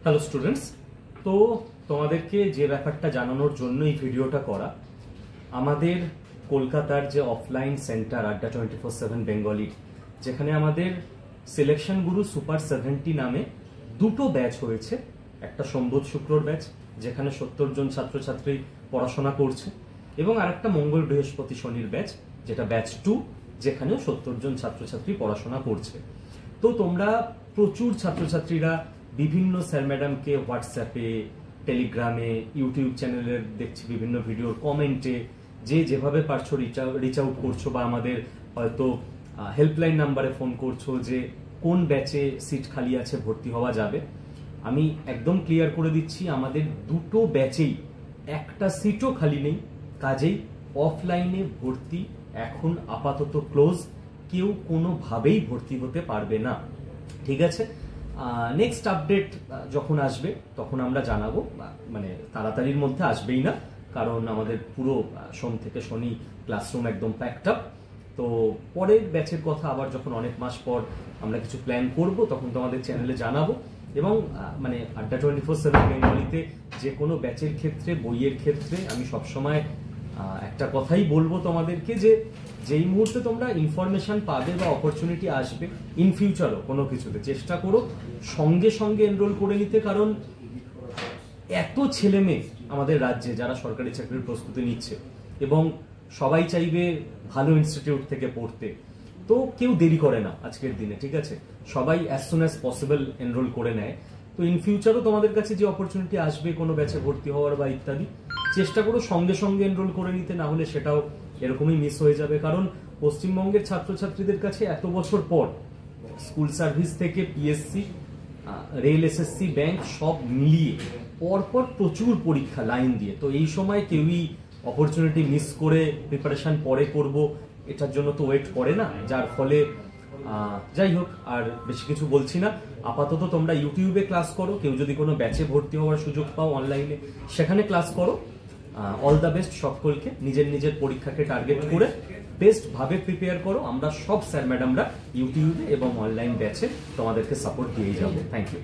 Hello students, তো তোমাদেরকে যে ব্যাপারটা জানানোর জন্য এই ভিডিওটা করা, আমাদের কলকাতার যে অফলাইন সেন্টার আড্ডা 24/7 বেঙ্গলি, যেখানে আমাদের সিলেকশন গুরু সুপার 70 নামে দুটো ব্যাচ হয়েছে। একটা সোমবার শুক্রর ব্যাচ, যেখানে 70 জন ছাত্রছাত্রী পড়াশোনা করছে, এবং আরেকটা মঙ্গল বৃহস্পতি শনির ব্যাচ, যেটা ব্যাচ 2, যেখানেও 70 জন ছাত্রছাত্রী পড়াশোনা করছে। তো তোমরা প্রচুর ছাত্রছাত্রীরা বিভিন্ন স্যার ম্যাডামকে হোয়াটসঅ্যাপে, টেলিগ্রামে, ইউটিউব চ্যানেলের দেখছি বিভিন্ন ভিডিওর কমেন্টে যে যেভাবে পারছো রিচ আউট করছো, বা আমাদের হয়তো হেল্পলাইন নাম্বারে ফোন করছো যে কোন ব্যাচে সিট খালি আছে, ভর্তি হওয়া যাবে। আমি একদম ক্লিয়ার করে দিচ্ছি, আমাদের দুটো ব্যাচেই একটা সিটও খালি নেই, কাজেই অফলাইনে ভর্তি এখন আপাতত ক্লোজ, কেউ কোনোভাবেই ভর্তি হতে পারবে না। ঠিক আছে, নেক্সট আপডেট যখন আসবে তখন আমরা জানাবো, মানে তাড়াতাড়ির মধ্যে আসবেই না, কারণ আমাদের পুরো সোম থেকে শনি ক্লাসরুম একদম প্যাকড আপ। তো পরের ব্যাচের কথা আবার যখন অনেক মাস পর আমরা কিছু প্ল্যান করব, তখন তোমাদের চ্যানেলে জানাবো। এবং মানে আড্ডা 24/7 বেঙ্গলিতে যে কোনো ব্যাচের ক্ষেত্রে, বইয়ের ক্ষেত্রে আমি সবসময় একটা কথাই বলবো তোমাদেরকে, যে যেই মুহূর্তে তোমরা ইনফরমেশন পাবে বা অপরচুনিটি আসবে ইন ফিউচারও কোনো কিছুতে, চেষ্টা করো সঙ্গে সঙ্গে এনরোল করে নিতে। কারণ এত ছেলে মেয়ে আমাদের রাজ্যে যারা সরকারি চাকরির প্রস্তুতি নিচ্ছে, এবং সবাই চাইবে ভালো ইনস্টিটিউট থেকে পড়তে, তো কেউ দেরি করে না আজকের দিনে। ঠিক আছে, সবাই as soon as possible enrol করে নেয়। তো ইন ফিউচারও তোমাদের কাছে যে অপরচুনিটি আসবে কোনো ব্যাচে ভর্তি হওয়ার বা ইত্যাদি, চেষ্টা করো সঙ্গে সঙ্গে এনরোল করে নিতে, না হলে সেটাও এরকমই মিস হয়ে যাবে। কারণ পশ্চিমবঙ্গের ছাত্রছাত্রীদের কাছে এত বছর পর স্কুল সার্ভিস থেকে পিএসসি, রেল, এসএসসি, ব্যাংক সব মিলিয়ে পরপর প্রচুর পরীক্ষা লাইন দিয়ে, তো এই সময় কেউই অপরচুনিটি মিস করে প্রিপারেশন পরে করব এটার জন্য তো ওয়েট করে না, যার ফলে যাই হোক আর বেশি কিছু বলছি না। আপাতত তোমরা ইউটিউবে ক্লাস করো, কেউ যদি কোনো ব্যাচে ভর্তি হওয়ার সুযোগ পাও অনলাইনে, সেখানে ক্লাস করো। অল দ্য বেস্ট সকলকে, নিজের নিজের পরীক্ষাকে টার্গেট করে বেস্ট ভাবে প্রিপেয়ার করো। আমরা সব স্যার ম্যাডামরা ইউটিউবে এবং অনলাইন ব্যাচে তোমাদেরকে সাপোর্ট দিয়েই যাবো। Thank you.